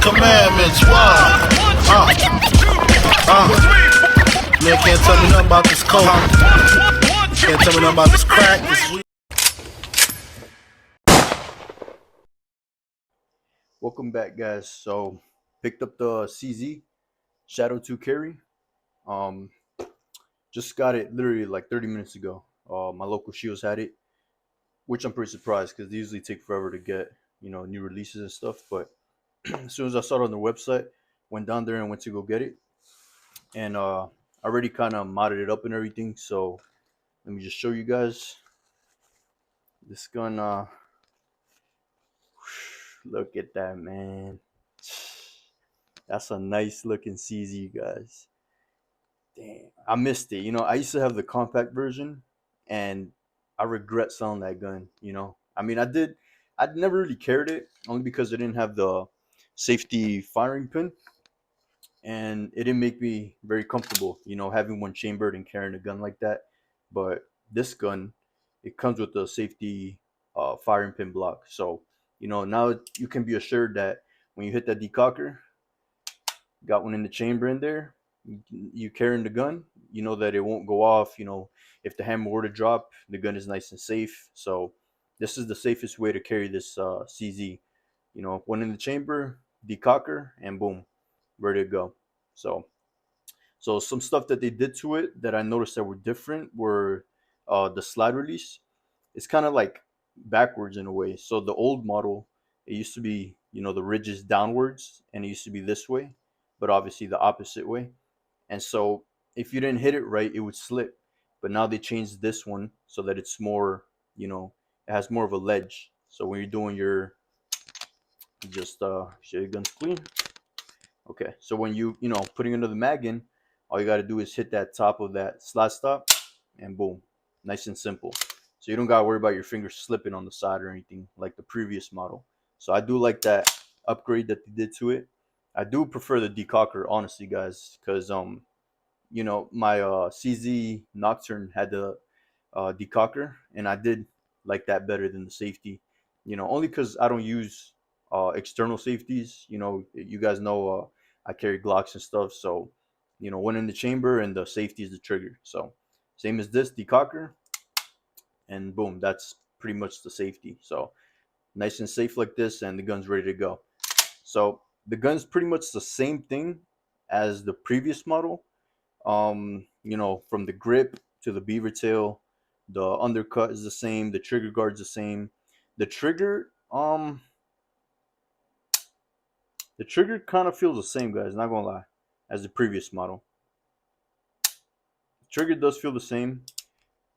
commandments. What? Man can't tell me nothing about this coke. Can't tell me nothing about this crack. This weed. Welcome back, guys. So picked up the CZ Shadow 2 carry. Um, just got it literally like 30 minutes ago. My local Shields had it, which I'm pretty surprised because they usually take forever to get new releases and stuff. But as soon as I saw it on their website, went down there and went to go get it, and I already kind of modded it up and everything. So let me just show you guys this gun. Look at that, man. That's a nice looking CZ, guys. Damn, I missed it. I used to have the compact version, and I regret selling that gun. I mean, I did. I never really carried it only because it didn't have the safety firing pin, and it didn't make me very comfortable. Having one chambered and carrying a gun like that. But this gun, it comes with the safety firing pin block. So now you can be assured that when you hit that decocker, got one in the chamber in there, you carrying the gun, you know that it won't go off. If the hammer were to drop, the gun is nice and safe. So this is the safest way to carry this CZ. One in the chamber, decocker, and boom, ready to go. So some stuff that they did to it that I noticed that were different were the slide release. It's kind of like backwards in a way. So the old model, it used to be the ridges downwards, and it used to be this way, but obviously the opposite way. And so if you didn't hit it right, it would slip. But now they changed this one so that it's more, it has more of a ledge. So when you're doing just show your guns clean. Okay, so when putting another mag in, all you got to do is hit that top of that slide stop, and boom, nice and simple. So you don't got to worry about your fingers slipping on the side or anything like the previous model. So I do like that upgrade that they did to it. I do prefer the decocker, honestly, guys, because my CZ Nocturne had the decocker, and I did like that better than the safety. Only because I don't use external safeties. You guys know I carry Glocks and stuff, so one in the chamber and the safety is the trigger. So same as this decocker, and boom, that's pretty much the safety. So nice and safe like this, and the gun's ready to go. So the gun's pretty much the same thing as the previous model. From the grip to the beaver tail, the undercut is the same, the trigger guard's the same. The trigger, kind of feels the same, guys, not gonna lie, as the previous model. The trigger does feel the same,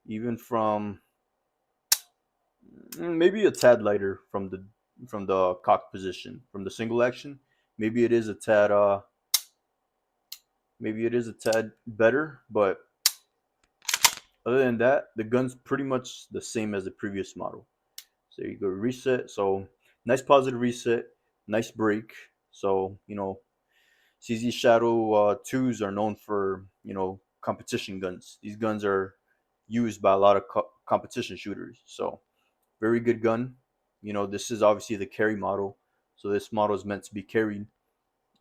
even from maybe a tad lighter from the cock position, from the single action. Maybe it is a tad better, but other than that, the gun's pretty much the same as the previous model. So you go reset. So nice positive reset, nice break. So CZ Shadow 2s are known for competition guns. These guns are used by a lot of competition shooters. So very good gun. This is obviously the carry model, so this model is meant to be carried.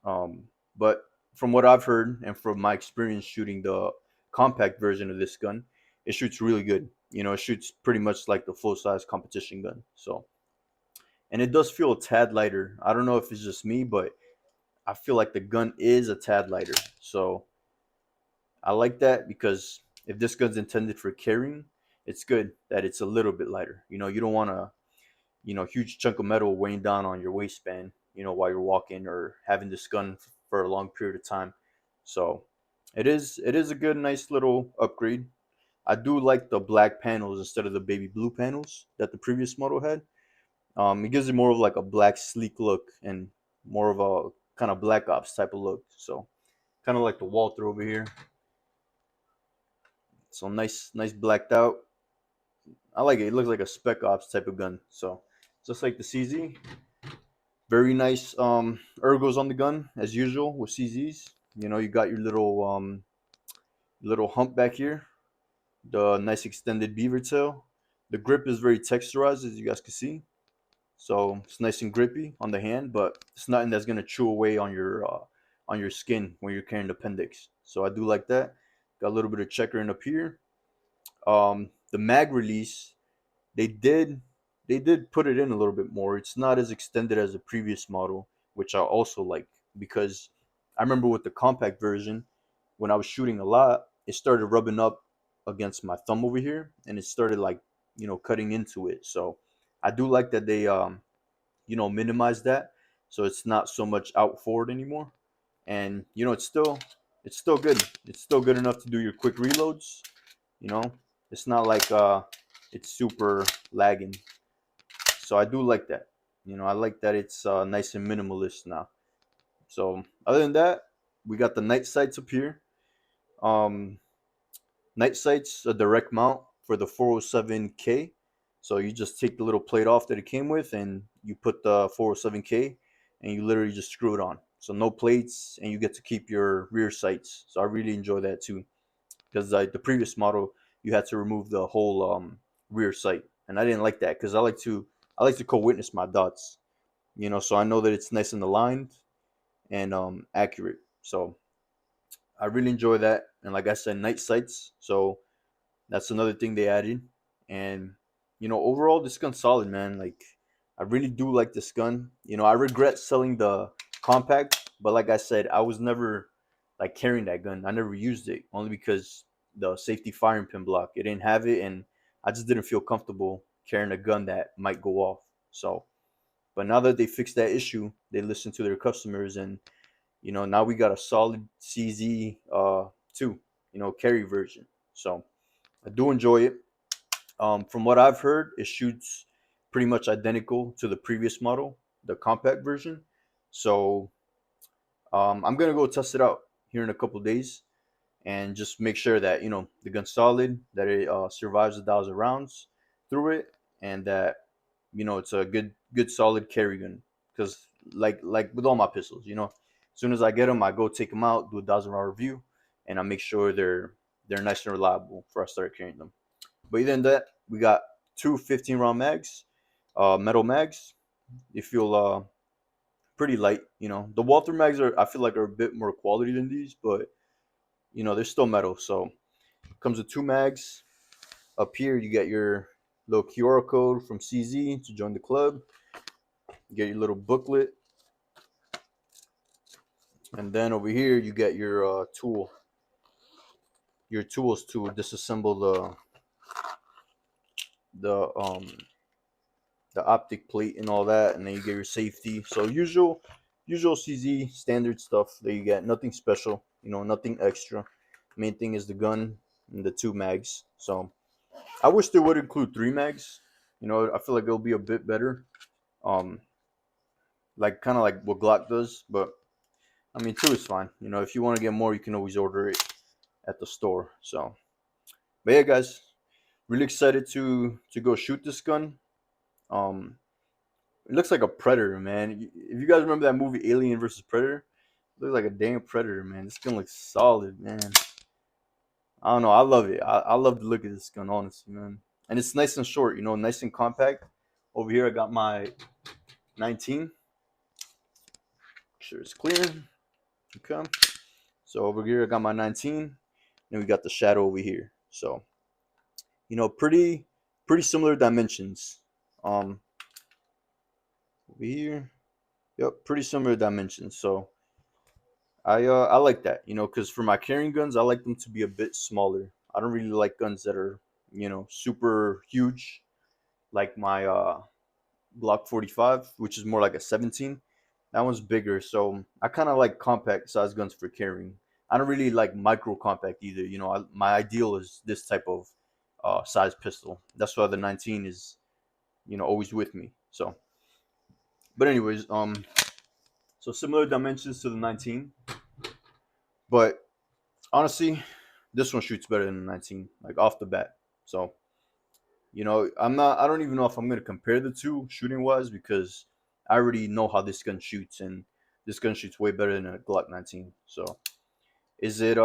But from what I've heard and from my experience shooting the compact version of this gun, it shoots really good. It shoots pretty much like the full size competition gun. So, and it does feel a tad lighter. I don't know if it's just me, but I feel like the gun is a tad lighter. So I like that, because if this gun's intended for carrying, it's good that it's a little bit lighter. You don't want a huge chunk of metal weighing down on your waistband, while you're walking or having this gun for a long period of time. So it is a good, nice little upgrade. I do like the black panels instead of the baby blue panels that the previous model had. It gives it more of like a black sleek look and more of a kind of black ops type of look. So kind of like the Walther over here. So nice blacked out. I like it. It looks like a spec ops type of gun. So just like the CZ, very nice ergos on the gun as usual with CZs. You got your little hump back here, the nice extended beaver tail. The grip is very texturized, as you guys can see. so it's nice and grippy on the hand, but it's nothing that's gonna chew away on your skin when you're carrying the appendix. So I do like that. Got a little bit of checkering up here. The mag release, they did they did put it in a little bit more. It's not as extended as the previous model, which I also like, because I remember with the compact version, when I was shooting a lot, it started rubbing up against my thumb over here, and it started like cutting into it. So I do like that they minimize that, so it's not so much out forward anymore. And it's still good. It's still good enough to do your quick reloads. You know, it's not like it's super lagging. So I do like that. I like that it's nice and minimalist now. So other than that, we got the night sights up here. Um, Night sights, a direct mount for the 407K. So you just take the little plate off that it came with, and you put the 407K, and you literally just screw it on. So no plates, and you get to keep your rear sights. So I really enjoy that too, because the previous model you had to remove the whole rear sight, and I didn't like that because I like to co-witness my dots. So I know that it's nice and aligned and accurate. So I really enjoy that, and like I said, night sights. So that's another thing they added. And overall, this gun's solid, man. Like, I really do like this gun. I regret selling the compact, but like I said, I was never like carrying that gun. I never used it, only because the safety firing pin block, it didn't have it, and I just didn't feel comfortable carrying a gun that might go off. So, but now that they fixed that issue, they listened to their customers, and now we got a solid CZ two, carry version. So I do enjoy it. From what I've heard, it shoots pretty much identical to the previous model, the compact version. So I'm gonna go test it out here in a couple days, and just make sure that the gun's solid, that it survives 1,000 rounds through it, and that it's a good solid carry gun. Because like with all my pistols, as soon as I get them, I go take them out, do a 1,000 round review, and I make sure they're nice and reliable before I start carrying them. But other than that, we got two 15 round mags, metal mags. They feel pretty light. The Walther mags I feel like are a bit more quality than these, but they're still metal. So it comes with two mags. Up here, you get your little QR code from CZ to join the club. You get your little booklet, and then over here you get your your tools to disassemble the the optic plate and all that, and then you get your safety. So usual CZ standard stuff that you get. Nothing special, nothing extra. Main thing is the gun and the two mags. So I wish they would include three mags. I feel like it'll be a bit better. Um, like kind of like what Glock does, but I mean two is fine. If you want to get more, you can always order it at the store. So, but yeah, guys, really excited to go shoot this gun. Um, It looks like a predator, man. If you guys remember that movie Alien versus Predator, it looks like a damn predator, man. This gun looks solid, man. I don't know. I love it. I love the look of this gun, honestly, man. And it's nice and short, nice and compact. Over here, I got my 19. Make sure it's clear. Okay. So over here, I got my 19. And we got the shadow over here. So, pretty similar dimensions. Over here, yep, pretty similar dimensions. So I like that, because for my carrying guns, I like them to be a bit smaller. I don't really like guns that are, super huge, like my Glock 45, which is more like a 17. That one's bigger, so I kind of like compact size guns for carrying. I don't really like micro compact either. My ideal is this type of size pistol. That's why the 19 is, always with me. So, but anyways, so similar dimensions to the 19, but honestly, this one shoots better than the 19, like off the bat. So, I don't even know if I'm going to compare the two shooting wise, because I already know how this gun shoots, and this gun shoots way better than a Glock 19. So, is it,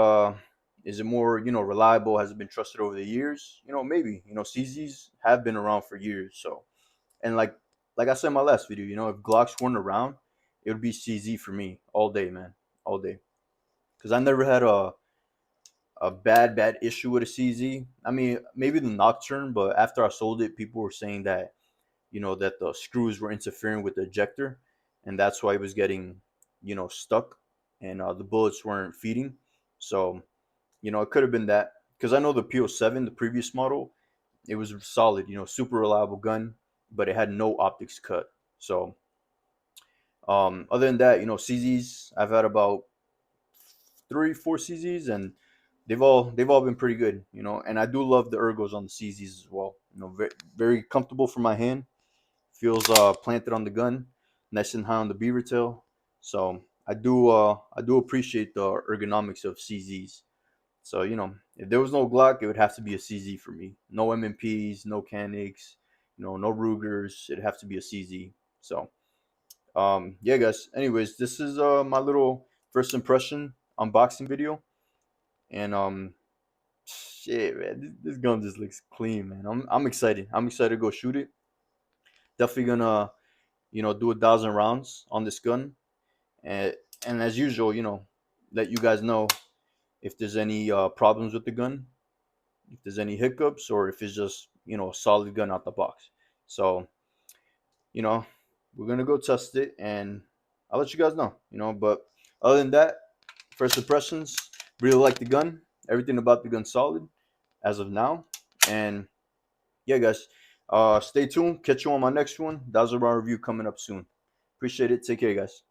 is it more, reliable? Has it been trusted over the years? Maybe, CZs have been around for years. So, and like like I said in my last video, you know, if Glocks weren't around, it would be CZ for me all day, man, all day. Because I never had a bad issue with a CZ. I mean, maybe the Nocturne, but after I sold it, people were saying that, you know, that the screws were interfering with the ejector, and that's why it was getting, you know, stuck, and the bullets weren't feeding. So, you know, it could have been that. Because I know the PO7, the previous model, it was solid, you know, super reliable gun, but it had no optics cut. So, other than that, you know, CZs, I've had about 3, 4 CZs, and they've all been pretty good, you know. And I do love the ergos on the CZs as well. You know, very comfortable for my hand. Feels planted on the gun, nice and high on the beaver tail. So I do appreciate the ergonomics of CZs. So, you know, if there was no Glock, it would have to be a CZ for me. No M&Ps, no Canics, you know, no Rugers. It'd have to be a CZ. So, yeah, guys. Anyways, this is my little first impression unboxing video, and shit, man, this gun just looks clean, man. I'm excited. I'm excited to go shoot it. Definitely gonna, you know, do 1,000 rounds on this gun, and as usual, you know, let you guys know if there's any problems with the gun, if there's any hiccups, or if it's just, you know, a solid gun out the box. So, you know, we're gonna go test it, and I'll let you guys know, you know. But other than that, first impressions, really like the gun. Everything about the gun solid as of now. And yeah, guys, stay tuned. Catch you on my next one. That's our review coming up soon. Appreciate it. Take care, guys.